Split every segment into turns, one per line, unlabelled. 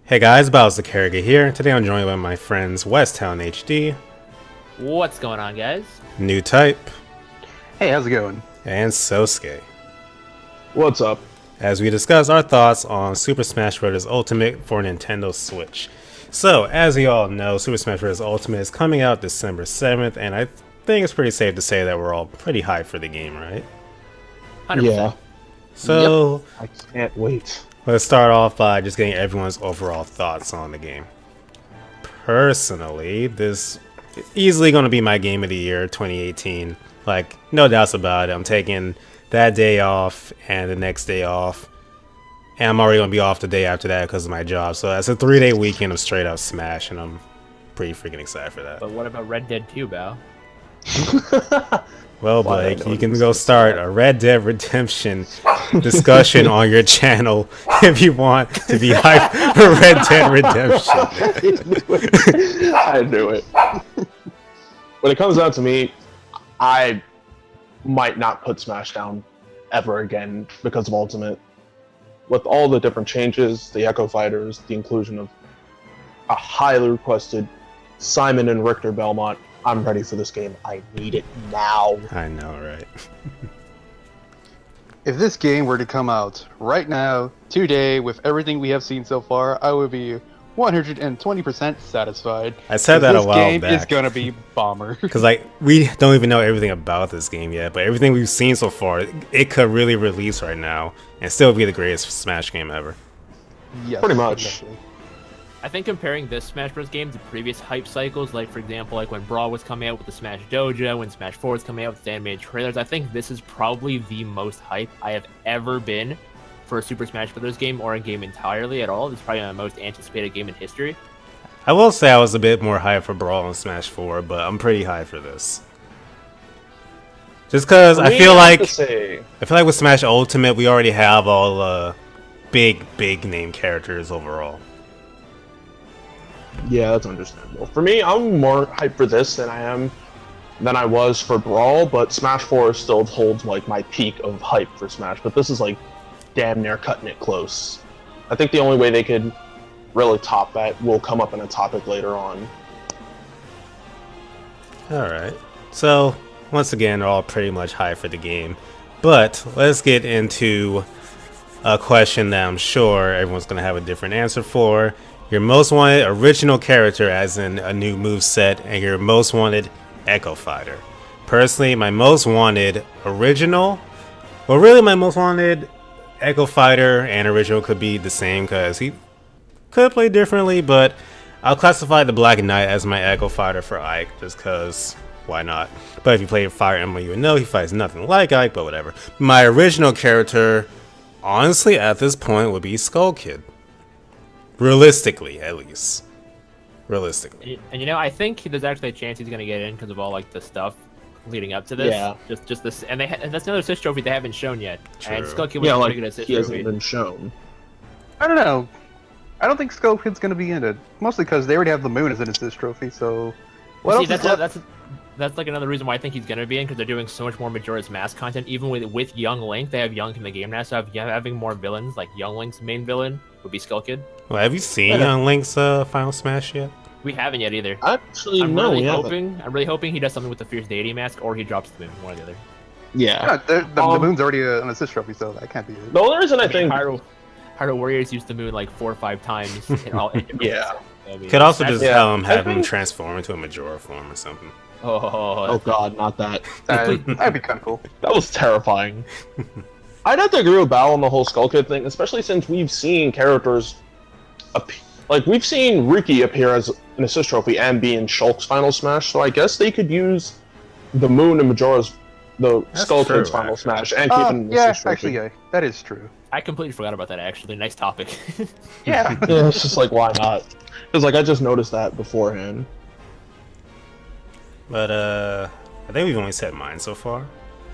Hey guys, BaoZakeruga here. Today I'm joined by my friends Westtown HD,
What's going on, guys?
New Type,
Hey, how's it going?
and Sosuke,
What's up?
as we discuss our thoughts on Super Smash Bros. Ultimate for Nintendo Switch. So, as you all know, Super Smash Bros. Ultimate is coming out December 7th, and I think it's pretty safe to say that we're all pretty hyped for the game, right?
100%.
Yeah,
So,
I can't wait.
let's start off by just getting everyone's overall thoughts on the game. Personally, this is easily going to be my game of the year 2018. Like, no doubts about it. I'm taking that day off and the next day off. And I'm already going to be off the day after that because of my job. So that's a 3-day weekend of straight up Smash, and I'm pretty freaking excited for that.
But what about Red Dead 2, Bao?
Well, Blake, you can go start a Red Dead Redemption discussion on your channel if you want to be hyped for Red Dead Redemption.
I knew it. When it comes down to me, I might not put Smash down ever again because of Ultimate. With all the different changes, the Echo Fighters, the inclusion of a highly requested Simon and Richter Belmont, I'm ready for this game. I need it now.
I know, right?
If this game were to come out right now, today, with everything we have seen so far, I would be 120% satisfied.
I said that a while
This game is
back.
gonna be bomber.
Because, like, we don't even know everything about this game yet, but everything we've seen so far, it could really release right now and still be the greatest Smash game ever.
Yes,
Pretty much.
exactly.
I think comparing this Smash Bros. Game to previous hype cycles, like for example, like when Brawl was coming out with the Smash Dojo, when Smash 4 was coming out with the animated trailers, I think this is probably the most hype I have ever been for a Super Smash Bros. Game or a game entirely at all. This is probably my most anticipated game in history.
I will say I was a bit more hyped for Brawl and Smash 4, but I'm pretty high for this. Just because I feel like with Smash Ultimate, we already have all big name characters overall.
Yeah, that's understandable. For me, I'm more hyped for this than I was for Brawl, but Smash 4 still holds like my peak of hype for Smash, but this is like damn near cutting it close. I think the only way they could really top that will come up in a topic later on.
Alright, so once again, they're all pretty much high for the game, but let's get into a question that I'm sure everyone's going to have a different answer for. Your most wanted original character, as in a new moveset, and your most wanted Echo Fighter. Personally, my most wanted original, well, really my most wanted Echo Fighter and original could be the same because he could play differently, but I'll classify the Black Knight as my Echo Fighter for Ike just because why not? But if you play Fire Emblem, you would know he fights nothing like Ike, but whatever. My original character, honestly, at this point, would be Skull Kid. Realistically, at least. Realistically.
And you know, I think there's actually a chance he's gonna get in because of all like the stuff leading up to this.
Yeah.
Just this, and and that's another Switch trophy they haven't shown yet.
True.
And Skull Kid was
Yeah,
pretty
like
good at Switch
he hasn't
trophy.
been shown.
I don't know. I don't think Skull Kid's gonna be in it. Mostly because they already have the moon as an assist trophy, so...
Well,
What
see,
else is left?
that's like another reason why I think he's gonna be in, because they're doing so much more Majora's Mask content. Even with Young Link, they have Young in the game now, so having more villains, like Young Link's main villain would be Skull Kid.
Well, have you seen Young Link's Final Smash yet?
We haven't yet either.
Actually,
I'm
no,
really
we haven't.
hoping he does something with the Fierce Deity mask, or he drops the moon, one or the other.
Yeah.
The moon's already an assist trophy, so that can't be it.
The only reason I think...
Hyrule Warriors used the moon like 4 or 5 times.
Yeah.
I mean,
Could also
that's-
just have him
think-
transform into a Majora form or something.
Oh god, not that.
That'd be kind of cool.
That was terrifying. I'd have to agree with Bao on the whole Skull Kid thing, especially since we've seen characters... Like, we've seen Riki appear as an assist trophy and be in Shulk's Final Smash, so I guess they could use the Moon and Majora's...
That's
Skull
true,
Kid's Final
actually.
Smash and keep it an
Yeah,
assist trophy.
actually, yeah, that is true.
I completely forgot about that. Actually, nice topic.
Yeah.
Yeah, it's just like, why not? Because, like, I just noticed that beforehand.
But, I think we've only said mine so far.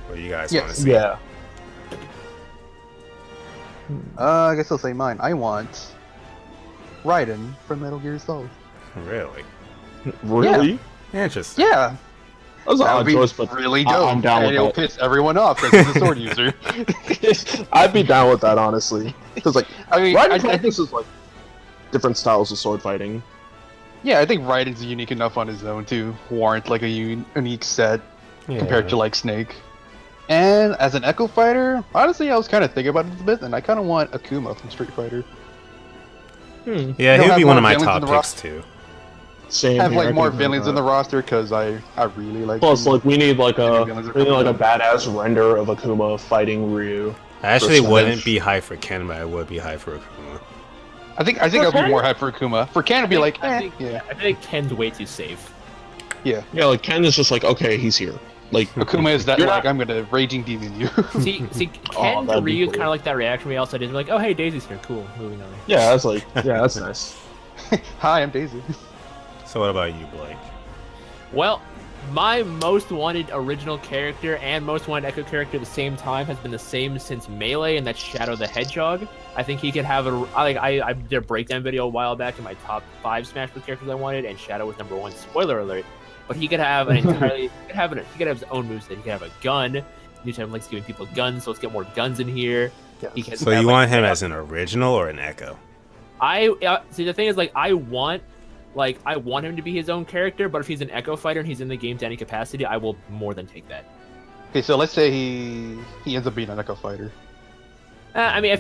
What do you guys want to see?
Yeah.
I guess I'll say mine. I want Raiden from Metal Gear Solid.
Really?
Really?
Interesting.
Yeah,
That was an
that would
odd
be
choice, but
really dope.
I'm down
and
with
it'll
that.
piss everyone off because he's a sword user.
I'd be down with that, honestly. Because, like,
I mean,
Raiden
I think
practice is like... different styles of sword fighting.
Yeah, I think Raiden's unique enough on his own to warrant like a unique set
Yeah.
compared to like Snake. And as an Echo Fighter, honestly, I was kind of thinking about it a bit, and I kind of want Akuma from Street Fighter.
Yeah,
You'll
he would
have
be one of
more
my
villains
top
in the
picks
roster.
too.
Same.
Have
here, I
like
could
more
agree
villains
with
in the
that.
roster because I really like.
Plus, like we need like
Any
a
villains are
we need like a
coming
badass render of Akuma fighting Ryu.
I actually
Percentage.
wouldn't be high for Ken, but I would be high for Akuma.
I think I'll be more hyped for Akuma. For Ken, it'd be like,
I think
yeah,
I think Ken's way too safe.
yeah.
Yeah, like Ken is just like, okay, he's here. Like
Akuma is that
You're
like
not-
I'm gonna raging demon you.
See, Ken to
that'd be
Ryu's
cool.
kind of like that reaction where he also did like, oh hey, Daisy's here, cool, moving on.
yeah, that's like that's nice.
Hi, I'm Daisy.
So what about you, Blake?
Well, my most wanted original character and most wanted Echo character at the same time has been the same since Melee, and that's Shadow the Hedgehog. I think he could have I did a breakdown video a while back in my top 5 Smash Bros characters I wanted, and Shadow was number 1. Spoiler alert. But he could have an entirely he could have his own moveset. He could have a gun. New Time likes giving people guns, so let's get more guns in here. He could
So
have,
you
like,
want him as an original or an Echo?
see the thing is like I want him to be his own character, but if he's an Echo fighter and he's in the game to any capacity, I will more than take that.
Okay, so let's say he ends up being an Echo Fighter.
I mean,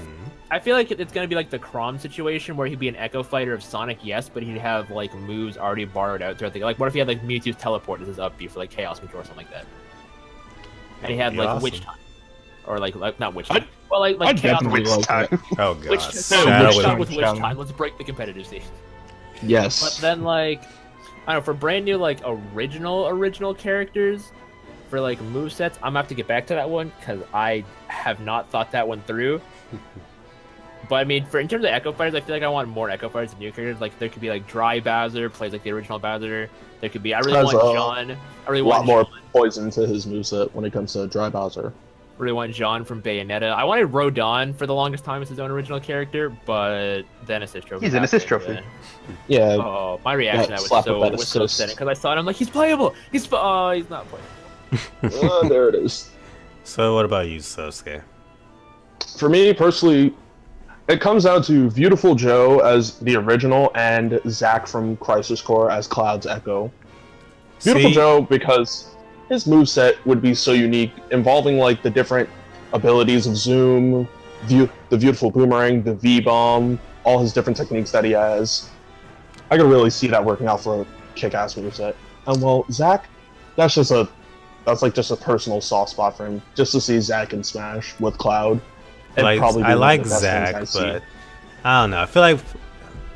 I feel like it's gonna be like the Chrom situation where he'd be an Echo fighter of Sonic, yes, but he'd have like moves already borrowed out throughout the like. What if he had like Mewtwo's teleport as his up B for like Chaos Control or something like that? And he had
That'd be
like
awesome.
Witch Time, or like not Witch Time. Well, like
I'd
Chaos
definitely
Control.
like that.
Oh god,
Witch
Shadow
Witch
would-
Time with Witch
Shadow.
Time. Let's break the competitive scene.
Yes.
But then like, I don't know, for brand new like original characters, for like movesets, I'm gonna have to get back to that one because I have not thought that one through. But I mean, in terms of Echo Fighters, I feel like I want more Echo Fighters than new characters. Like there could be like Dry Bowser, plays like the original Bowser. There could be I really
Has
want
a
John. I really
a lot
want
more
John.
poison to his moveset when it comes to Dry Bowser.
Really want John from Bayonetta. I wanted Rodon for the longest time as his own original character, but then assist trophy.
He's an assist trophy.
Yeah.
Oh, my reaction
Yeah,
to that
slap
was
with that
so
assist.
upsetting because I saw it. I'm like, he's playable. He's not playable.
There it is.
So what about you, Sosuke?
For me personally, it comes down to Beautiful Joe as the original and Zack from Crisis Core as Cloud's Echo. Beautiful
See?
Joe because his moveset would be so unique, involving like the different abilities of Zoom, the beautiful boomerang, the V-bomb, all his different techniques that he has. I could really see that working out for a kick-ass moveset. And well, Zack, that's just a personal soft spot for him. Just to see Zack in Smash with Cloud. It'd
Like,
probably be
I
one of
like
the best things
Zack,
I see.
but I don't know. I feel like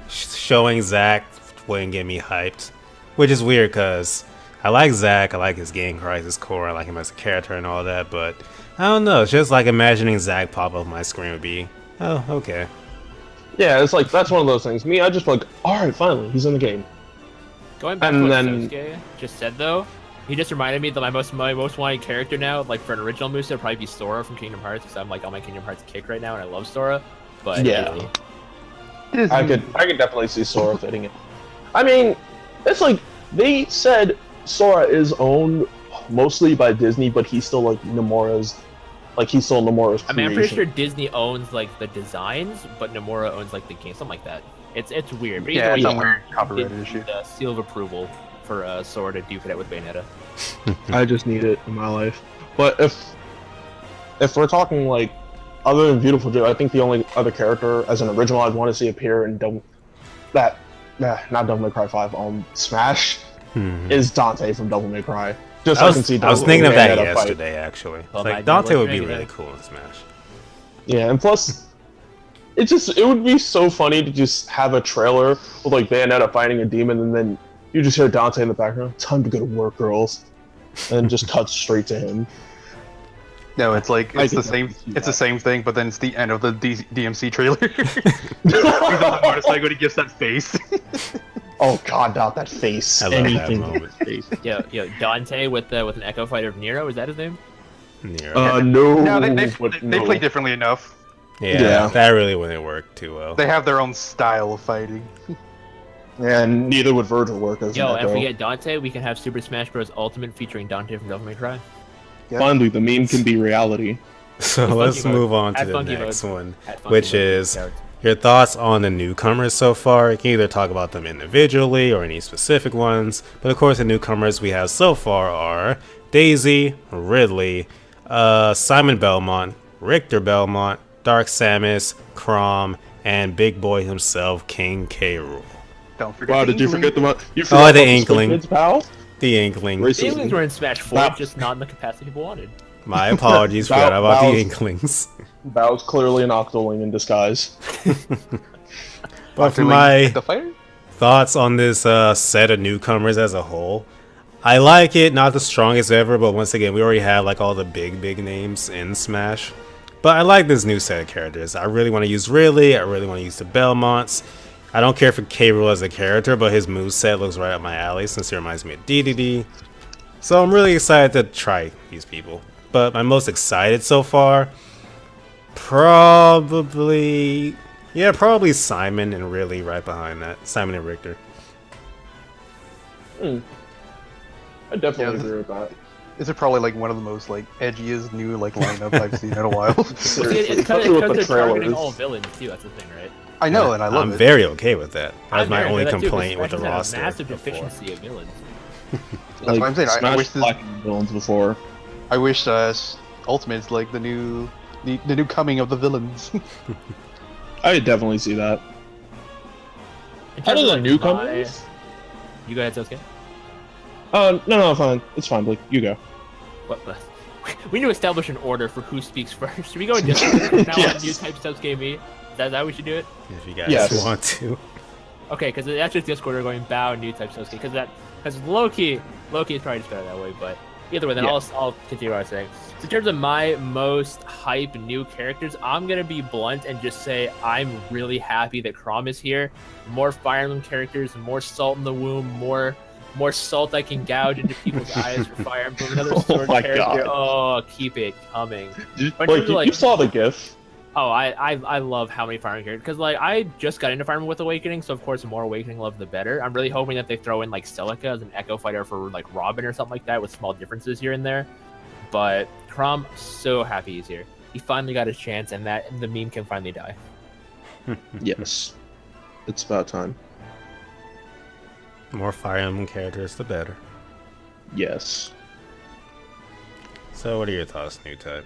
showing Zack wouldn't get me hyped, which is weird because I like Zack. I like his game Crisis Core. I like him as a character and all that, but I don't know. It's just like imagining Zack pop up on my screen would be, oh, okay.
Yeah, it's like that's one of those things. Me, I just like, all right, finally, he's in the game.
Going back
And
to what
then-
Sosuke just said though, he just reminded me that my most wanted character now, like for an original moveset, would probably be Sora from Kingdom Hearts, because I'm like on my Kingdom Hearts kick right now, and I love Sora. But
Yeah.
It is
I could definitely see Sora fitting it. I mean, it's like they said Sora is owned mostly by Disney, but he's still like Nomura's. Like he's still Nomura's creation.
I mean, I'm pretty sure Disney owns like the designs, but Nomura owns like the game, something like that. It's weird. But
Yeah,
either
it's
way,
some weird
he
copyright
did
issue.
the seal of approval for Sora to duke it out with Bayonetta.
I just need it in my life. But if we're talking like other than Beautiful Joe, I think the only other character as an original I'd want to see appear in not Devil May Cry 5 on Smash is Dante from Devil May Cry. Just so I can see
I was
Dante
thinking of that
Bayonetta fight.
yesterday, actually. It's
Well,
like
imagine
Dante
what
would be
you're
really
gonna-
cool in Smash.
Yeah, and plus, it would be so funny to just have a trailer with like Bayonetta fighting a demon, and then you just hear Dante in the background. Time to go to work, girls, and just cuts straight to him.
No, it's like
I
it's the
could
same.
definitely see
It's the
that.
same thing, but then it's the end of the DMC trailer. He's on the motorcycle. He gives that face.
Oh god, not that face.
I love that
Anything
moment.
with face.
Yo, Dante with an Echo Fighter of Nero, is that his name?
Nero.
No.
no, they
no.
play differently enough.
Yeah, that really wouldn't work too well.
They have their own style of fighting.
And neither would Virgil work as
Yo,
an
and if
Echo.
we get Dante, we can have Super Smash Bros. Ultimate featuring Dante from Devil May Cry.
Yeah.
Finally, the meme can be reality.
So
Funky
let's
mode.
move on to
Add
the
funky
next
mode.
one,
At Funky
which
Mode
is
character.
your thoughts on the newcomers so far. You can either talk about them individually or any specific ones. But of course, the newcomers we have so far are Daisy, Ridley, Simon Belmont, Richter Belmont, Dark Samus, Chrom, and big boy himself, King K. Rool.
Don't forget.
Wow,
the
did you
Inkling.
forget the
The
Squid
Inkling.
Kids, pal?
The Inkling.
Racist.
The Inklings were in Smash 4,
Wow.
just not in the capacity people wanted.
My apologies, forgot about the
Bow's-
Inklings.
Bao's clearly an Octoling in disguise.
But for
Octoling
my
the fighter.
thoughts on this set of newcomers as a whole, I like it. Not the strongest ever, but once again, we already have like all the big names in Smash. But I like this new set of characters. I really want to use Ridley. I really want to use the Belmonts. I don't care for K. Rool as a character, but his moveset looks right up my alley since it reminds me of DDD. So I'm really excited to try these people. But my most excited so far, probably Simon and Ridley right behind that. Simon and Richter.
I definitely
Yeah,
agree with that.
This is probably like one of the most like edgiest new like lineup I've seen in a while.
Seriously,
It's kind
especially
of
with the
they're targeting
trailers.
all villains too. That's the thing, right?
I know, and I love
I'm
it.
very okay with that. That's
I'm
my
very
only
good at that, too,
complaint with the
Smash has
roster.
had a massive
before.
deficiency of villains.
That's what I'm saying. I
Smash
wish this-
Black villains before.
I wish Ultimate's like the new coming of the villains.
I would definitely see that.
In
How
terms
do
of,
the
like,
newcomers?
You go ahead, Sosuke.
No, fine. It's fine, Blake. You go.
What? We need to establish an order for who speaks first. Should we go in Discord from now on?
Yes.
New type Sosuke me? Is that how we should do it?
If you guys
Yes.
want to.
Okay, because that's just Discord. We're going Bao new type Sosuke because Loki is probably just better that way. But either way, then
Yeah.
I'll continue what I was saying. So in terms of my most hype new characters, I'm gonna be blunt and just say I'm really happy that Chrom is here. More Fire Emblem characters, more salt in the womb, more salt I can gouge into people's eyes for Fire Emblem. Another
Oh
sword
my
character.
God.
Oh, keep it coming. But
Like,
you're like-
you saw the GIF.
Oh, I love how many Fire Emblem characters, because like I just got into Fire Emblem with Awakening, so of course the more Awakening love the better. I'm really hoping that they throw in like Celica as an Echo Fighter for like Robin or something like that, with small differences here and there. But Chrom, so happy he's here. He finally got his chance, and that the meme can finally die.
Yes. It's about time.
More Fire Emblem characters, the better.
Yes.
So what are your thoughts, new type?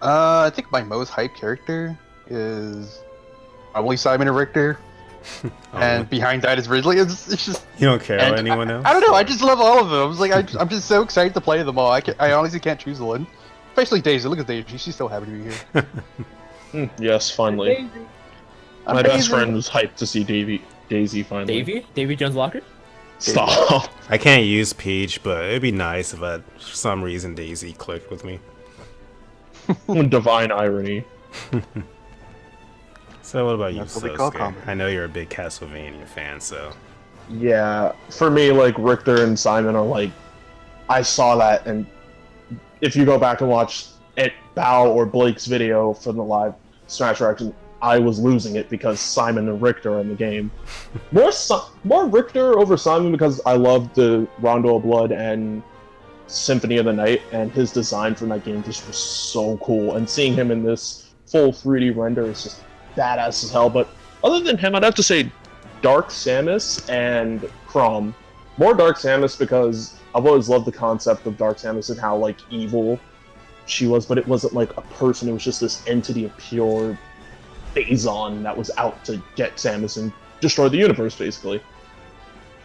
I think my most hype character is probably Simon and Richter, and behind that is Ridley. It's just
You don't care about
and
anyone else?
I don't know. I just love all of them. It's like I'm just so excited to play them all. I honestly can't choose one. Especially Daisy. Look at Daisy. She's so happy to be here.
Yes, finally. My best friend was hyped to see Daisy finally.
Davy Jones Locker.
Stop.
I can't use Peach, but it'd be nice if for some reason Daisy clicked with me.
Divine irony.
So what about you,
That's what they call
Sosuke?
comedy.
I know you're a big Castlevania fan, so
Yeah, for me, like Richter and Simon are like, I saw that, and if you go back and watch it, Bao or Blake's video from the live Smash reaction, I was losing it because Simon and Richter are in the game. More Richter over Simon because I love the Rondo of Blood and Symphony of the Night, and his design from that game just was so cool. And seeing him in this full 3D render is just badass as hell. But other than him, I'd have to say Dark Samus and Chrom. More Dark Samus because I've always loved the concept of Dark Samus and how like evil she was, but it wasn't like a person, it was just this entity of pure Phazon that was out to get Samus and destroy the universe, basically.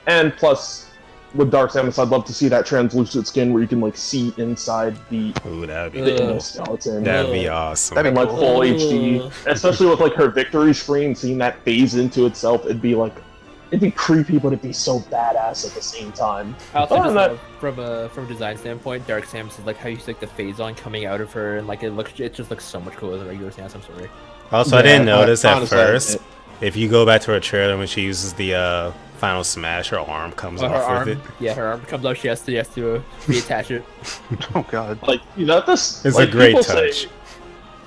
And plus, with Dark Samus, I'd love to see that translucent skin where you can like see inside the
ooh, that'd be
endoskeleton.
that'd be awesome.
That'd
And
be
like
cool.
full HD, especially with like her victory screen, seeing that phase into itself, it'd be creepy, but it'd be so badass at the same time.
I also
Other
just
than
love, from a design standpoint, Dark Samus is like how you see like the Phazon coming out of her, and like it just looks so much cooler than regular Samus. I'm sorry.
Also, I
Yeah,
didn't notice at
honestly,
first. If you go back to her trailer when she uses the final smash, her arm comes
Oh, her
off
arm,
with it.
yeah, her arm comes out. She has to reattach it.
Oh god.
Like, you know, this
It's
like,
a great
people
touch.
Say,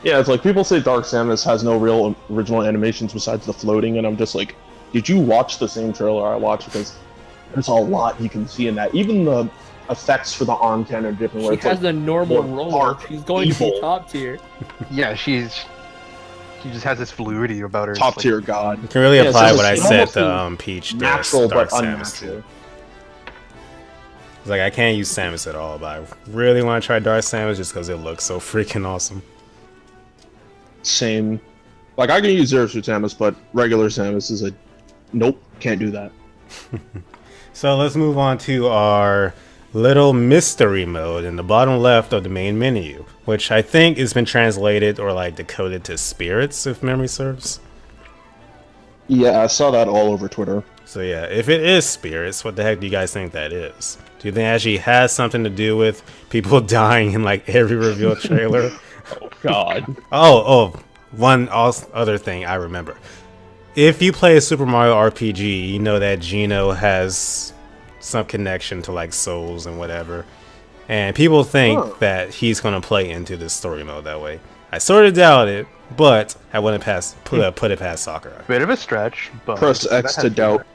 yeah, it's like people say Dark Samus has no real original animations besides the floating, and I'm just like, did you watch the same trailer I watched? Because there's a lot you can see in that. Even the effects for the arm cannon are different.
She
Where it's
has
like,
the normal
more
roll.
dark,
She's going to be
evil.
top tier.
Yeah, she's She just has this fluidity about her. It's
Top
like-
tier god.
You can really
Yeah,
apply
so
what I
it's
said
almost
to Peach
Natural
Dark
but
Samus too.
unnatural.
It's like I can't use Samus at all, but I really want to try Dark Samus just because it looks so freaking awesome.
Same. Like I can use Zero Suit Samus, but regular Samus is a nope, can't do that.
So let's move on to our little mystery mode in the bottom left of the main menu, which I think has been translated or like decoded to spirits, if memory serves.
Yeah, I saw that all over Twitter.
So yeah, if it is spirits, what the heck do you guys think that is? Do you think it actually has something to do with people dying in like every reveal trailer?
Oh God.
One other thing I remember. If you play a Super Mario RPG, you know that Geno has some connection to like souls and whatever. And people think that he's going to play into this story mode that way. I sort of doubt it, but I wouldn't put it past Sakurai.
Bit of a stretch, but
Press X to doubt.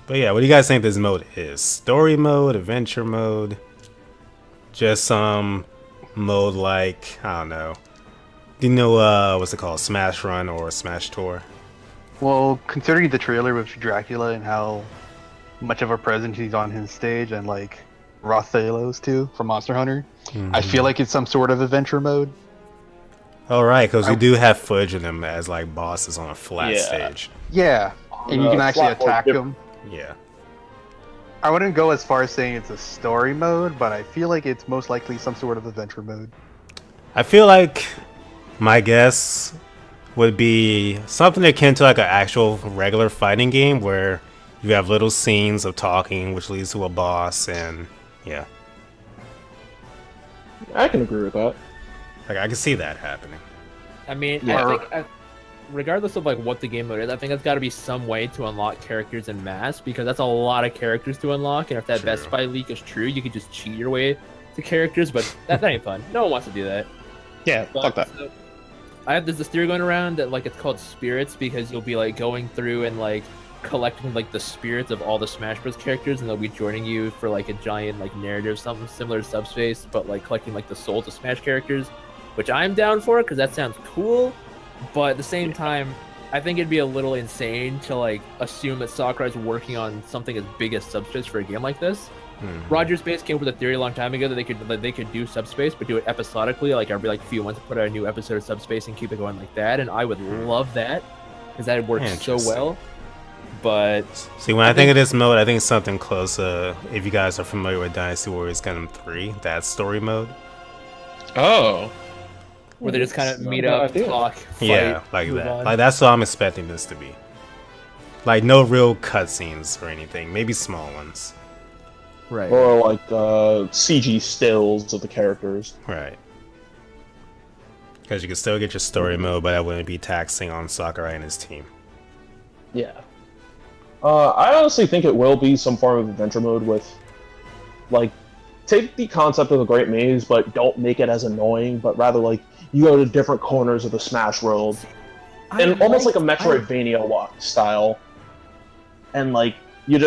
But yeah, what do you guys think this mode is? Story mode, adventure mode, just some mode like, I don't know. Do you know what's it called? Smash Run or Smash Tour?
Well, considering the trailer with Dracula and how much of a presence he's on his stage, and like Rothalos too from Monster Hunter, I feel like it's some sort of adventure mode.
Oh right, because we do have footage of them as like bosses on a flat stage.
Yeah, and you can actually attack them.
Yeah.
I wouldn't go as far as saying it's a story mode, but I feel like it's most likely some sort of adventure mode.
I feel like my guess would be something akin to like an actual regular fighting game where you have little scenes of talking which leads to a boss, and yeah.
I can agree with that.
Like I can see that happening.
I mean,
Yeah.
I think, regardless of like what the game mode is, I think that's got to be some way to unlock characters en masse, because that's a lot of characters to unlock. And if that
True.
Best Buy leak is true, you could just cheat your way to characters, but that ain't fun. No one wants to do that.
Yeah,
But,
fuck that.
so, there's this theory going around that like it's called spirits because you'll be like going through and like collecting like the spirits of all the Smash Bros characters, and they'll be joining you for like a giant like narrative, something similar to Subspace, but like collecting like the souls of Smash characters, which I'm down for because that sounds cool. But at the same time, I think it'd be a little insane to like assume that Sakurai's working on something as big as Subspace for a game like this. Roger Space came up with a theory a long time ago that they could do Subspace, but do it episodically, like every like few months, put out a new episode of Subspace and keep it going like that. And I would love that because that works so
Interesting.
well. But
See, when I think of this mode, I think it's something close. If you guys are familiar with Dynasty Warriors Gundam 3, that story mode.
Oh.
where they just kind of
That's
meet
not a
up,
bad idea.
talk, fight,
Yeah, like
move
that.
on.
Like that's what I'm expecting this to be. Like no real cutscenes or anything. Maybe small ones.
Right.
Or like CG stills of the characters.
Right. Because you can still get your story mode, but that wouldn't be taxing on Sakurai and his team.
Yeah. I honestly think it will be some form of adventure mode with, like, take the concept of the Great Maze, but don't make it as annoying, but rather, like, you go to different corners of the Smash world. And almost like a Metroidvania walk style. And, like, you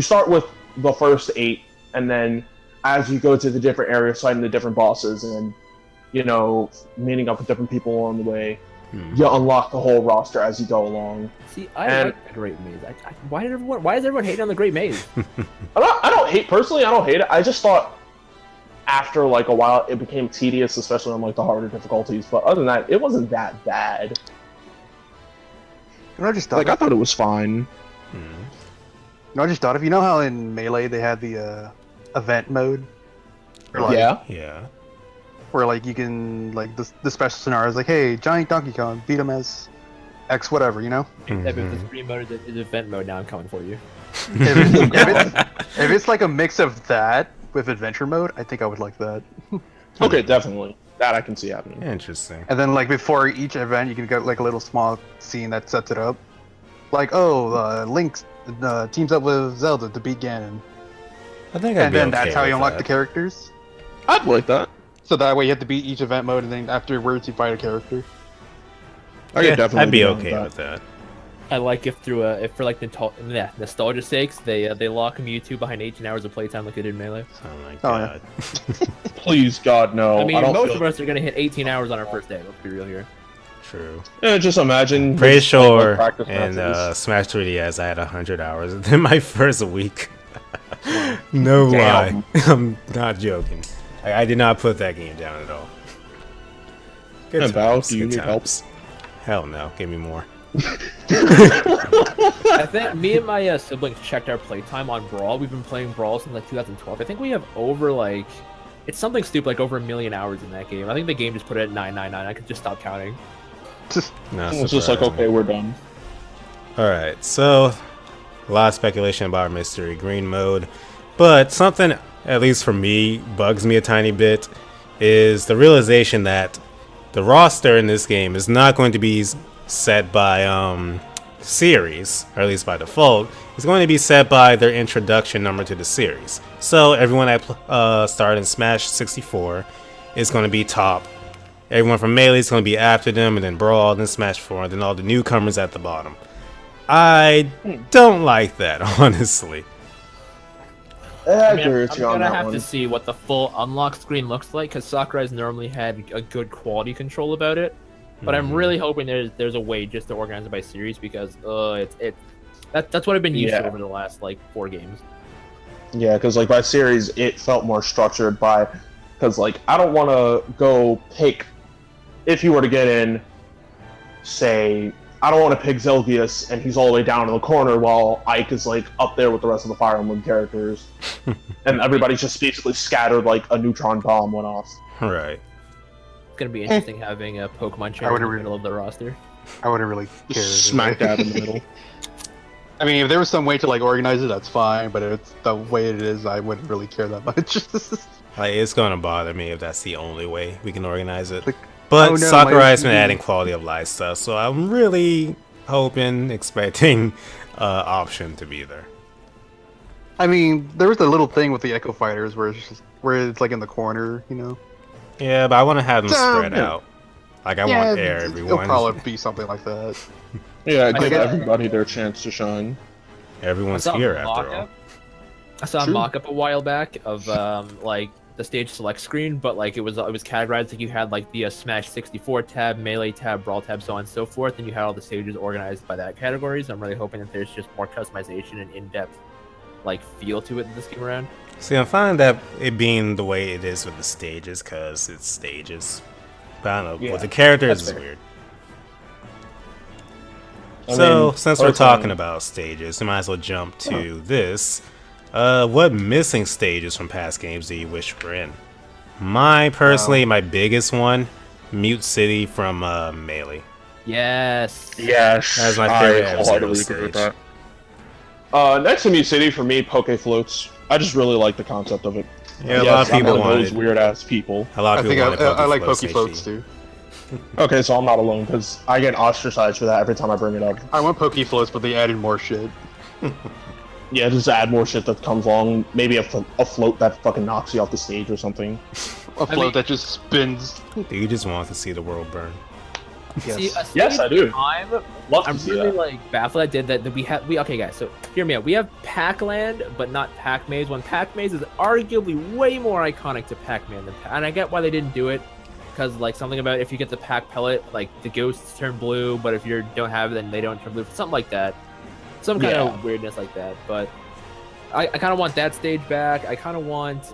start with the first 8, and then as you go to the different areas, fighting the different bosses, and, you know, meeting up with different people along the way, you unlock the whole roster as you go along.
See, I like the Great Maze. Why is everyone hating on the Great Maze?
I don't hate it. I just thought after like a while it became tedious, especially on like the harder difficulties. But other than that, it wasn't that bad.
You know, I just thought.
Like I thought it was fine.
I just thought of, you know how in Melee they had the event mode? Or, like,
Yeah.
Where like you can like the special scenario is like, hey, giant Donkey Kong, beat him as X whatever, you know?
If the stream mode is event mode, now I'm coming for you.
If it's like a mix of that with adventure mode, I think I would like that.
Okay, definitely. That I can see happening.
Interesting.
And then like before each event, you can get like a little small scene that sets it up. Like, Link teams up with Zelda to beat Ganon.
I think I'd
And
be
then
okay
that's how you
with
unlock
that.
the characters.
I'd like that.
So that way you have to beat each event mode, and then afterwards you fight a character.
I
Yeah,
could definitely
I'd be
down
okay
that.
with that.
I like if for like nostalgia sakes, they lock Mewtwo behind 18 hours of playtime like they did in Melee.
Oh my
Oh, yeah.
god.
Please, God, no.
I mean,
don't
most
feel-
of us are gonna hit 18 hours on our first day. Let's be real here.
True.
Yeah, just imagine.
Pretty
just playing, like,
sure
practice
in
matches.
Smash 3DS I had 100 hours in my first week. No
Damn.
lie. I'm not joking. I did not put that game down at all. Good
And Bao,
times,
do you
good
need help?
times. Hell no. Give me more.
I think me and my siblings checked our playtime on Brawl. We've been playing Brawl since like 2012. I think we have over like, it's something stupid like over 1 million hours in that game. I think the game just put it at 999. I could just stop counting.
No,
It's just like, okay, we're done.
Alright, so a lot of speculation about Mystery Green mode, but something, at least for me, bugs me a tiny bit, is the realization that the roster in this game is not going to be set by series, or at least by default. It's going to be set by their introduction number to the series. So everyone that started in Smash 64 is going to be top. Everyone from Melee is going to be after them, and then Brawl, then Smash 4, and then all the newcomers at the bottom. I don't like that, honestly.
I
I
mean,
agree
I'm
with you on
gonna
that
have
one.
to see what the full unlock screen looks like because Sakurai's normally had a good quality control about it. But I'm really hoping there's a way just to organize it by series because that's what I've been used to
Yeah.
over the last like 4 games.
Yeah, because like by series, it felt more structured by, because like I don't want to go pick, if you were to get in, say, I don't want to pick Zelgius and he's all the way down in the corner while Ike is like up there with the rest of the Fire Emblem characters, and everybody's just basically scattered like a neutron bomb went off.
Right.
It's gonna be interesting having a Pokemon chain in
wouldn't
the
re-
middle of the roster.
I wouldn't really care.
Smack dab in the middle.
I mean, if there was some way to like organize it, that's fine. But if it's the way it is, I wouldn't really care that much.
Like, it's gonna bother me if that's the only way we can organize it.
Like,
But
oh no,
Sakurai's
my
been
OCD.
adding quality of life stuff, so I'm really hoping, expecting option to be there.
I mean, there was a little thing with the Echo Fighters where it's like in the corner, you know.
Yeah, but I want to have them spread
yeah.
out. Like, I want air
It'll
everyone.
probably be something like that.
Yeah,
I
give
got-
everybody their chance to shine.
Everyone's
I saw a
here after all.
mock-up- I saw a
True.
mock-up a while back of like the stage select screen, but like it was categorized like you had like the Smash 64 tab, Melee tab, Brawl tab, so on and so forth, and you had all the stages organized by that category. So I'm really hoping that there's just more customization and in-depth like feel to it this game around.
See, I'm fine that it being the way it is with the stages, because it's stages. But I don't know,
Yeah,
with the characters,
that's
it's
fair.
weird.
I
So,
mean,
since we're
personally-
talking about stages, we might as well jump to this. What missing stages from past games do you wish were in? My biggest one, Mute City from Melee.
Yes.
Yes,
That was my favorite
I
F-Zero
wholeheartedly agree with
stage.
that. Next to Mute City for me, Poke Floats. I just really like the concept of it.
Yeah, a lot of
I'm
people
one of those
wanted.
weird ass people.
A lot
I
of
think
people wanted
I like
Poke
Poke
Floats
Floats too.
Okay, so I'm not alone because I get ostracized for that every time I bring it up.
I want Poke Floats, but they added more shit.
Yeah, just add more shit that comes along. Maybe a float that fucking knocks you off the stage or something.
A float that just spins.
Do you just want to see the world burn?
Yes.
See, a
Yes, I
stage
do.
time,
Love to
I'm
see
really
that.
like baffled. I did that. We okay, guys. So hear me out. We have Pac-Land, but not Pac-Maze. When Pac-Maze is arguably way more iconic to Pac-Man than and I get why they didn't do it, because like something about if you get the Pac pellet, like the ghosts turn blue, but if you don't have it, then they don't turn blue. Something like that. Some kind
Yeah.
of weirdness like that. But I kind of want that stage back. I kind of want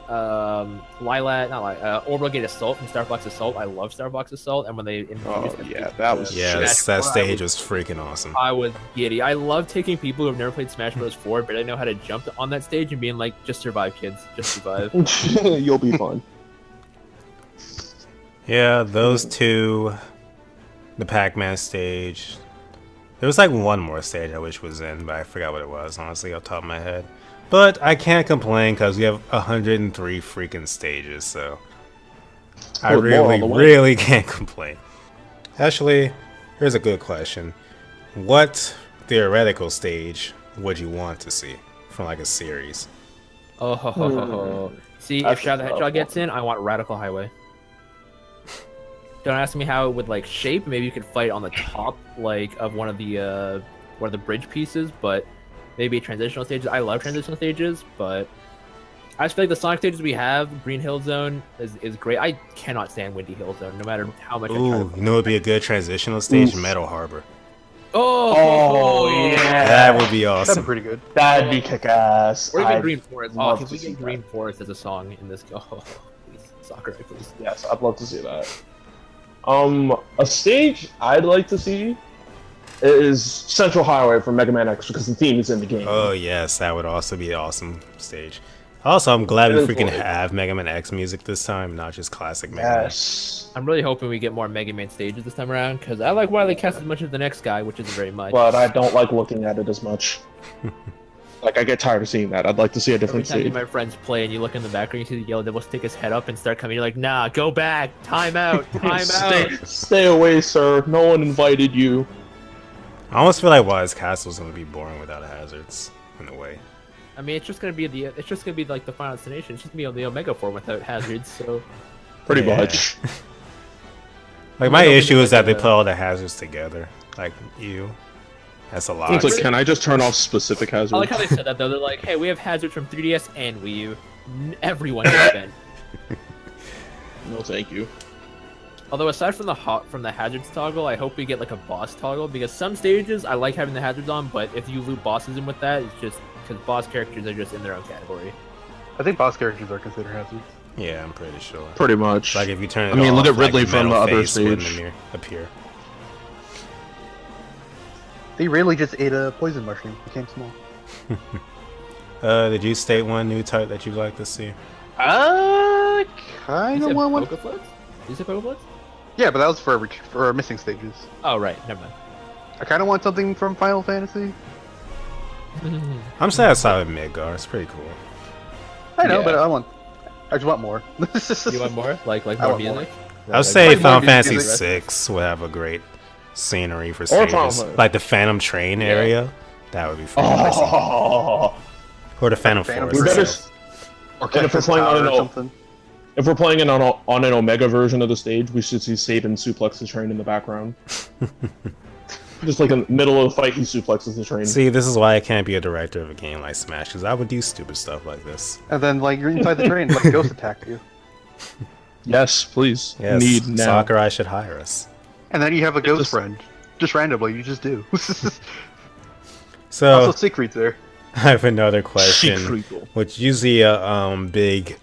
Orbital Gate Assault from Star Fox Assault. I love Star Fox Assault, and when they
Oh
introduced
yeah, that was
Yes,
shit.
that
Smash
stage
Bros.
was freaking awesome.
I was giddy. I love taking people who have never played Smash Bros. 4, but I know how to jump on that stage and being like, just survive, kids. Just survive.
You'll be fine.
Yeah, those two, the Pac-Man stage. There was like one more stage I wish was in, but I forgot what it was, honestly, off the top of my head. But I can't complain because we have 103 freaking stages, so I
Oh, more all
really,
the way.
really can't complain. Actually, here's a good question. What theoretical stage would you want to see from like a series?
Oh, ho, ho, ho, ho. See,
That's
if Shadow the
a tough
Hedgehog gets
one.
in, I want Radical Highway. Don't ask me how it would like shape. Maybe you could fight on the top, like of one of the or the bridge pieces, but maybe transitional stages. I love transitional stages, but I just feel like the Sonic stages we have, Green Hill Zone is great. I cannot stand Windy Hill Zone, no matter how much I try
Ooh,
to.
you know what'd be a good transitional stage?
Oof.
Metal Harbor.
Oh,
yeah.
That would be
That'd
awesome.
be pretty good.
That'd be kick-ass.
Or even
I'd
Green Forest. Oh,
love
if
to
we
see
get
that.
Green Forest as a song in this, oh, please, Sakurai, please.
Yes, I'd love to see that. A stage I'd like to see is Central Highway from Mega Man X because the theme is in the game.
Oh yes, that would also be an awesome stage. Also, I'm glad we
It is
freaking
like-
have Mega Man X music this time, not just classic Mega Man.
Yes,
I'm really hoping we get more Mega Man stages this time around, because I like Wily Cast as much as the next guy, which isn't very much.
but I don't like looking at it as much. Like I get tired of seeing that. I'd like to see a
Every
different
time you
stage.
my friends play and you look in the background, you see the Yellow Devil stick his head up and start coming, you're like, nah, go back, time out, time out.
Stay away, sir. No one invited you.
I almost feel like Wise Castle is gonna be boring without hazards in a way.
I mean, it's just gonna be like the final destination. It's just gonna be on the Omega form without hazards. So
Pretty
Yeah.
much.
Like my
don't think
issue
it's
is that they
like a-
put all the hazards together. Like ew, that's a lot.
It's like, can I just turn off specific hazards?
I like how they said that though. They're like, hey, we have hazards from 3DS and Wii U. Everyone gets bent.
No, thank you.
Although aside from the hazards toggle, I hope we get like a boss toggle, because some stages I like having the hazards on, but if you loop bosses in with that, it's just because boss characters are just in their own category.
I think boss characters are considered hazards.
Yeah, I'm pretty sure.
Pretty much.
Like if you turn it
I mean, look
off,
at Ridley
like,
from
metal
the other
face wouldn't
stage.
appear.
They really just ate a poison mushroom. Became small.
Did you state one new type that you'd like to see?
Kind
You
of
said
want one.
Pokeflits? You said Pokeflits?
Yeah, but that was for missing stages.
Oh right, never mind.
I kind of want something from Final Fantasy.
I'm satisfied with Midgar. It's pretty cool.
I know,
Yeah.
but I just want more.
You want more? Like
I
more
want more.
music?
I would say
like
Final
more
Fantasy
music.
VI would have a great scenery for
Final
stages.
Fantasy.
Like the Phantom Train area. That would be freaking awesome.
Oh,
Or the Phantom
Phantom
Forest.
we better.
itself.
Or
And if we're
Cactus
playing on
Tower
an
or
o-
something.
If we're playing it on an Omega version of the stage, we should see Saban suplex the train in the background. Just like in the middle of the fight, he suplexes the train.
See, this is why I can't be a director of a game like Smash, because I would do stupid stuff like this.
And then like you're inside the train, like Ghost attack you.
Yes, please.
Yes,
Need now.
Sakurai should hire us.
And then you have a ghost
just-
friend. Just randomly, you just do.
So
Also, Siegfried's there.
I have another question,
Secret.
which usually a big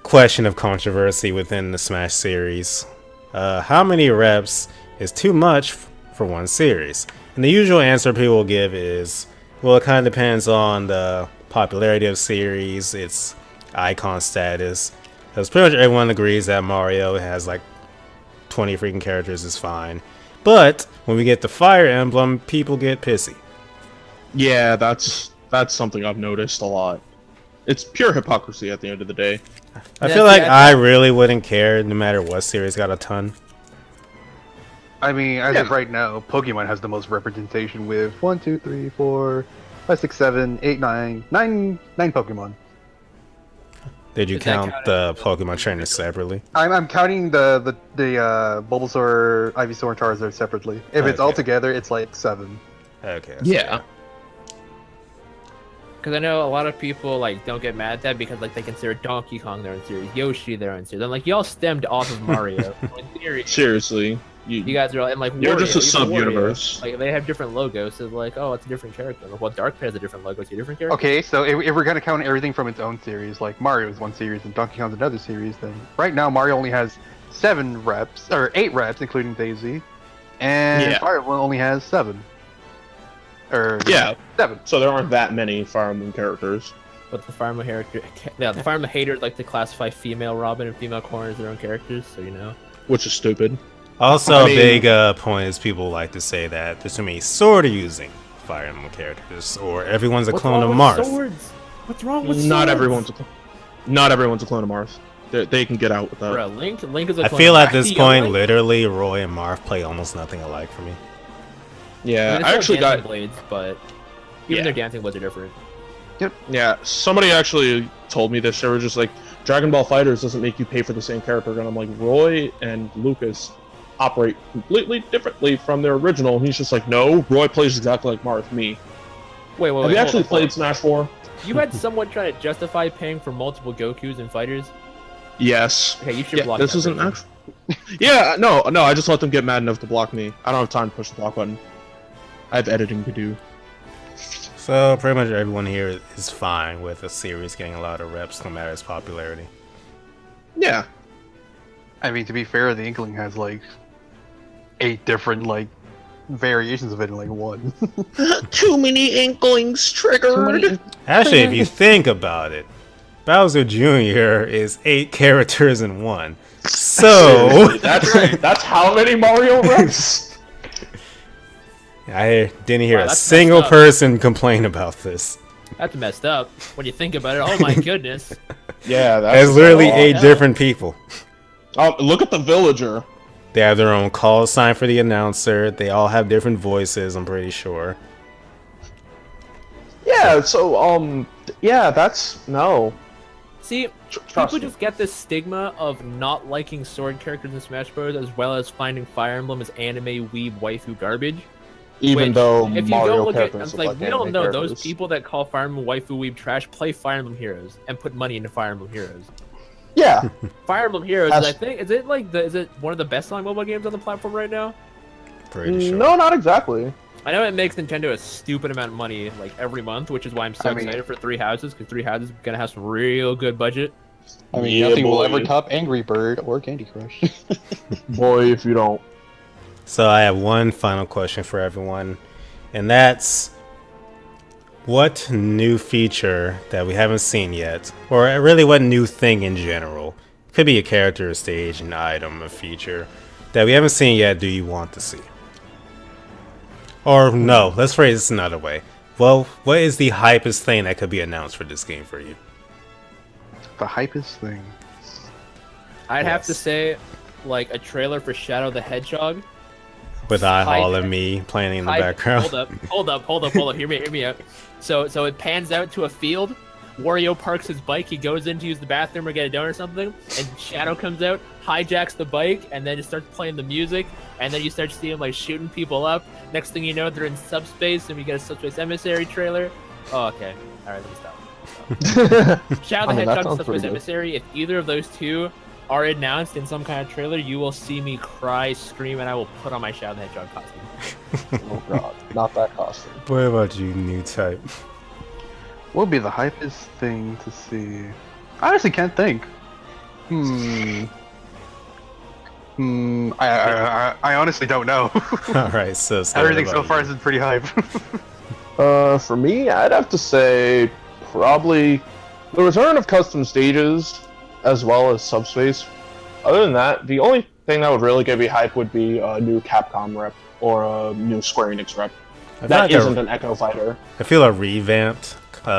question of controversy within the Smash series. How many reps is too much for one series? And the usual answer people will give is, well, it kind of depends on the popularity of the series, its icon status. Because pretty much everyone agrees that Mario has like 20 freaking characters is fine. But when we get the Fire Emblem, people get pissy.
Yeah, that's something I've noticed a lot. It's pure hypocrisy at the end of the day.
I
Yeah,
feel
see,
like
I-
I really wouldn't care no matter what series got a ton.
I mean, as
Yeah.
of right now, Pokemon has the most representation with 1, 2, 3, 4, 5, 6, 7, 8, 9 Pokemon.
Did you
Does that
count
count
the Pokemon trainers separately?
I'm counting the Bulbasaur, Ivysaur, and Charizard separately. If it's all
Okay.
together, it's like 7.
Okay.
Yeah.
Because I know a lot of people like don't get mad at that because like they consider Donkey Kong their own series, Yoshi their own series. I'm like, y'all stemmed off of Mario. So in theory,
Seriously.
you guys are all, and like
You're
Wario,
just a
even Wario,
sub-universe.
Like they have different logos, so like, oh, it's a different character. Like, well, Dark has a different logo, it's a different character.
Okay, so if we're gonna count everything from its own series, like Mario is one series and Donkey Kong's another series, then right now Mario only has 7 reps, or 8 reps, including Daisy, and
Yeah.
Fire Emblem only has 7. Or
Yeah.
7.
So there aren't that many Fire Emblem characters.
But the Fire Emblem character, yeah, the Fire Emblem haters like to classify female Robin and female Corrin as their own characters, so you know.
Which is stupid.
Also,
I
a
mean-
big point is people like to say that there's too many sword using Fire Emblem characters, or everyone's a
What's
clone
wrong
of
with
Marth.
swords? What's wrong with
Not
swords?
everyone's a clone of Marth. They can get out with that.
Bro, Link is a
I
clone
feel
of
at
Marth.
this
The
point,
only-
literally, Roy and Marth play almost nothing alike for me.
Yeah,
it's
I
still
actually
dancing
got.
blades, but even
Yeah.
their dancing blades are different.
Yeah, somebody actually told me this. They were just like, Dragon Ball Fighters doesn't make you pay for the same character, and I'm like, Roy and Lucas, operate completely differently from their original. And he's just like, no, Roy plays exactly like Marth, me.
Wait,
Have you actually played Smash 4?
You had someone trying to justify paying for multiple Gokus and fighters?
Yes.
Okay, you should block
This
that
isn't
person.
actually. Yeah, no, I just let them get mad enough to block me. I don't have time to push the block button. I have editing to do.
So pretty much everyone here is fine with a series getting a lot of reps, no matter its popularity.
Yeah.
I mean, to be fair, the Inkling has like 8 different like variations of it in like one.
Too many Inklings triggered.
Actually, if you think about it, Bowser Jr. is 8 characters in one. So
That's how many Mario reps?
I didn't hear
Wow,
a
that's
single
messed up.
person complain about this.
That's messed up. When you think about it, oh my goodness.
Yeah,
There's literally
Oh,
8
hell.
different people.
Oh, look at the villager.
They have their own call sign for the announcer. They all have different voices, I'm pretty sure.
Yeah, so yeah, that's no.
See,
Trust
people
me.
just get this stigma of not liking sword characters in Smash Bros. As well as finding Fire Emblem as anime weeb waifu garbage.
Even
Which,
though
if you
Mario
go look at,
characters
it's
look
like we don't
anime
know
characters.
those people that call Fire Emblem waifu weeb trash play Fire Emblem Heroes and put money into Fire Emblem Heroes.
Yeah,
Fire Emblem Heroes,
Has-
I think, is it one of the best selling mobile games on the platform right now?
Pretty sure.
no, not exactly.
I know it makes Nintendo a stupid amount of money like every month, which is why I'm so
I mean-
excited for Three Houses, because Three Houses is gonna have some real good budget.
I mean,
Yeah,
nothing will
boy.
ever top Angry Bird or Candy Crush.
Boy, if you don't.
So I have one final question for everyone, and that's what new feature that we haven't seen yet, or really what new thing in general, could be a character, a stage, an item, a feature, that we haven't seen yet, do you want to see? Or no, let's phrase this another way. Well, what is the hypest thing that could be announced for this game for you?
The hypest thing.
I'd have to
Yes.
say, like a trailer for Shadow the Hedgehog.
With Eye
Hype.
Hall and me playing in the
Hype-
background.
Hold up. Hear me out. So it pans out to a field. Wario parks his bike. He goes in to use the bathroom or get a donut or something, and Shadow comes out, hijacks the bike, and then just starts playing the music. And then you start seeing him like shooting people up. Next thing you know, they're in subspace, and we get a subspace emissary trailer. Oh, okay. All right, let me stop. Shadow the
I mean, that
Hedgehog and
sounds
Subspace
pretty good.
Emissary. If either of those two are announced in some kind of trailer, you will see me cry, scream, and I will put on my Shadow the Hedgehog costume.
Oh god, not that costume.
What about you, new type?
What would be the hypest thing to see? I honestly can't think. I honestly don't know.
Alright, so Scott,
Everything
what
so
about
far
you?
has been pretty hype.
For me, I'd have to say probably the return of custom stages as well as subspace. Other than that, the only thing that would really get me hype would be a new Capcom rep or a new Square Enix rep.
I feel
That
like
isn't an Echo Fighter.
I feel a revamped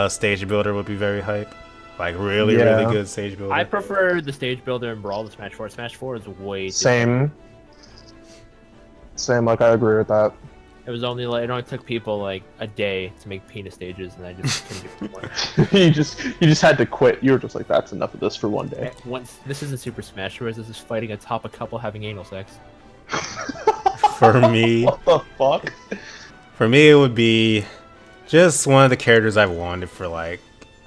stage builder would be very hype. Like really
Yeah.
good stage builder.
I prefer the stage builder in Brawl to Smash 4. Smash 4 is way too
Same, like I agree with that.
It was only like it only took people like a day to make penis stages, and I just couldn't do it more.
you just had to quit. You were just like, that's enough of this for one day.
Once this isn't Super Smash Bros. This is fighting atop a couple having anal sex.
For me,
What the fuck?
for me it would be just one of the characters I've wanted for like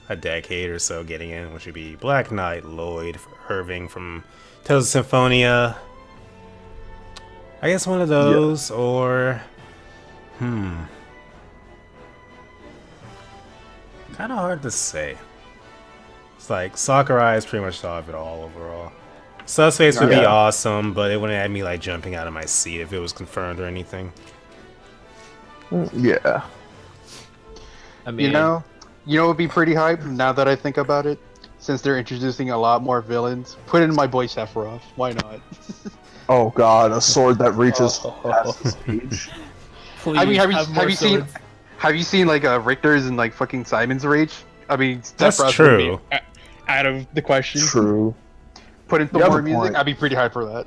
a decade or so getting in, which would be Black Knight Lloyd Irving from Tales of Symphonia. I guess one of those, or kind of hard to say. It's like Sakurai has pretty much thought of it all overall. Subspace would be
Yeah.
awesome, but it wouldn't have me like jumping out of my seat if it was confirmed or anything.
Yeah.
I mean,
you know what would be pretty hype now that I think about it? Since they're introducing a lot more villains, put in my boy Sephiroth. Why not?
Oh god, a sword that reaches past the stage.
please
I mean, have
more
you seen
swords.
like Richter's and like fucking Simon's Rage? I mean,
That's
Sephiroth
true.
would be out of the question.
True.
Put in some
You have
more
a
music.
point.
I'd be pretty hyped for that.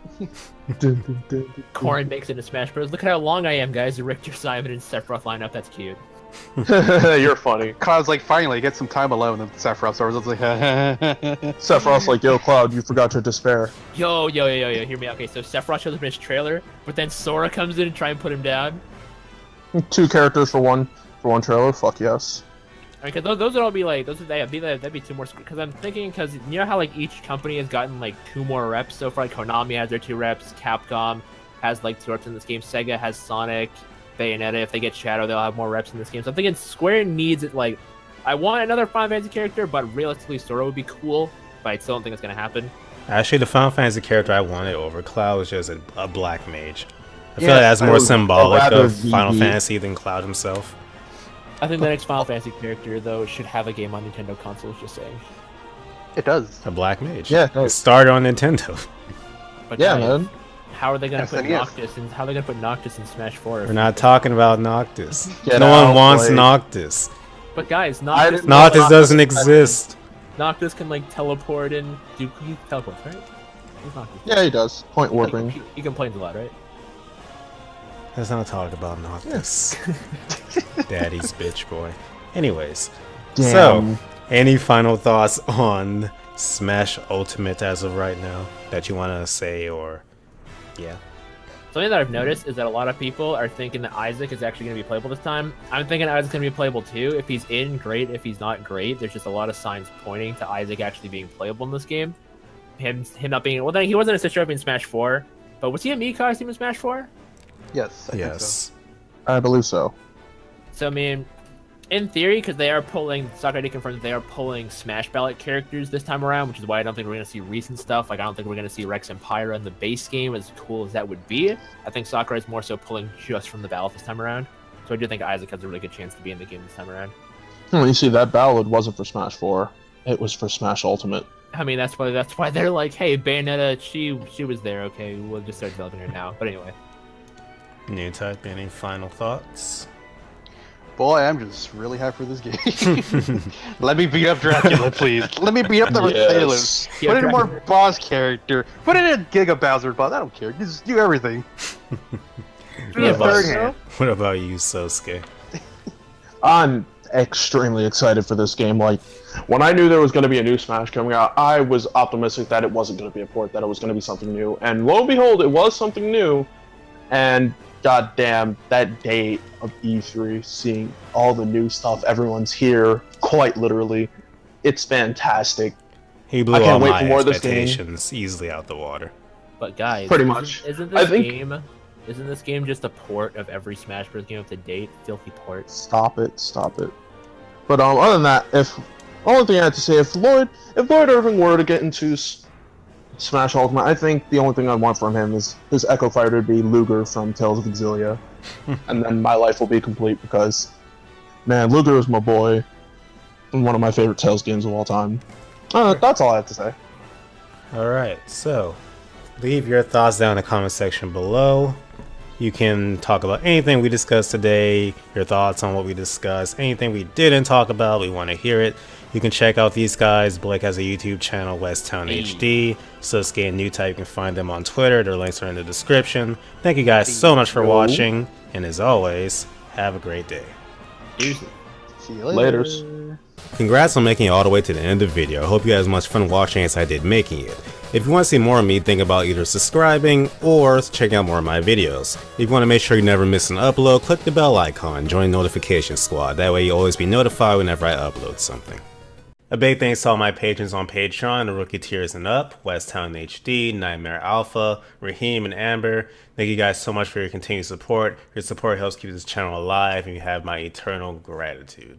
Corrin makes it into Smash Bros. Look at how long I am, guys. The Richter, Simon, and Sephiroth lineup. That's cute.
You're funny.
Cloud's like, finally, get some time alone. And Sephiroth starts like,
Sephiroth's like, yo, Cloud, you forgot your despair.
Yo, hear me out. Okay, so Sephiroth shows up in his trailer, but then Sora comes in and try and put him down.
2 characters for one trailer. Fuck yes.
Because those would all be like, that'd be 2 more. Because I'm thinking, because you know how like each company has gotten like 2 more reps so far. Like Konami has their 2 reps, Capcom has like 2 reps in this game, Sega has Sonic, Bayonetta. If they get Shadow, they'll have more reps in this game. So I'm thinking Square needs it. Like, I want another Final Fantasy character, but realistically, Sora would be cool. But I still don't think it's gonna happen.
Actually, the Final Fantasy character I wanted over Cloud was just a black mage. I feel like that's more symbolic of Final Fantasy than Cloud himself.
I think the next Final Fantasy character, though, should have a game on Nintendo consoles, just saying.
it does.
A black mage.
Yeah,
It started on Nintendo.
But
yeah,
guys,
man.
how are they gonna put
SNES.
Noctis in? How are they gonna put Noctis in Smash 4?
We're not talking about Noctis.
Get
No one
out,
wants
Blake.
Noctis.
But guys,
didn't
Noctis
know
doesn't
Noctis-
exist.
Noctis can like teleport and he teleports, right? He's Noctis.
Yeah, he does. Point warping.
He complains a lot, right?
Let's not talk about Noctis. Daddy's bitch boy. Anyways,
Damn.
so any final thoughts on Smash Ultimate as of right now that you want to say, or yeah?
Something that I've noticed is that a lot of people are thinking that Isaac is actually going to be playable this time. I'm thinking Isaac's going to be playable too. If he's in, great. If he's not, great. There's just a lot of signs pointing to Isaac actually being playable in this game. Him not being, well, then he wasn't a sister up in Smash 4, but was he a Mii costume in Smash 4?
Yes. I think so.
Yes.
I believe so.
So I mean, in theory, because they are pulling, Sakurai confirmed they are pulling Smash Ballot characters this time around, which is why I don't think we're going to see recent stuff. Like, I don't think we're going to see Rex and Pyra in the base game, as cool as that would be. I think Sakurai is more so pulling just from the ballot this time around. So I do think Isaac has a really good chance to be in the game this time around.
You see, that ballad wasn't for Smash 4. It was for Smash Ultimate.
I mean, that's why they're like, hey, Bayonetta, she was there, okay, we'll just start developing her now. But anyway.
New type, any final thoughts?
Boy, I'm just really hyped for this game. Let me beat up Dracula, please. Let me beat up the Rathalos.
Yeah,
Put in more
Dracula.
boss character. Put in a Giga Bowser boss. I don't care. Just do everything. Be a third hand.
What about you, Sosuke?
I'm extremely excited for this game. Like, when I knew there was going to be a new Smash coming out, I was optimistic that it wasn't going to be a port, that it was going to be something new. And lo and behold, it was something new. And goddamn, that day of E3, seeing all the new stuff, everyone's here, quite literally. It's fantastic.
He blew
I can't
all
wait
my
for more of this game.
expectations easily out the water.
But guys,
Pretty much.
Isn't
I
this
think-
game just a port of every Smash Bros. Game up to date? Filthy port.
Stop it. But other than that, only thing I had to say, if Lloyd Irving were to get into Smash Ultimate, I think the only thing I'd want from him is his Echo Fighter to be Luger from Tales of Exilia. And then my life will be complete because, man, Luger is my boy. And one of my favorite Tales games of all time. That's all I have to say.
Alright, so leave your thoughts down in the comment section below. You can talk about anything we discussed today, your thoughts on what we discussed, anything we didn't talk about, we want to hear it. You can check out these guys. Blake has a YouTube channel, Westtown HD. Sosuke and New Type, you can find them on Twitter. Their links are in the description. Thank you guys so much for watching, and as always, have a great day.
See you later.
Laters.
Congrats on making it all the way to the end of the video. I hope you had as much fun watching as I did making it. If you want to see more of me, think about either subscribing or checking out more of my videos. If you want to make sure you never miss an upload, click the bell icon, join the notification squad. That way you'll always be notified whenever I upload something. A big thanks to all my patrons on Patreon, the Rookie Tiers and Up, Westtown HD, Nightmare Alpha, Raheem, and Amber. Thank you guys so much for your continued support. Your support helps keep this channel alive, and you have my eternal gratitude.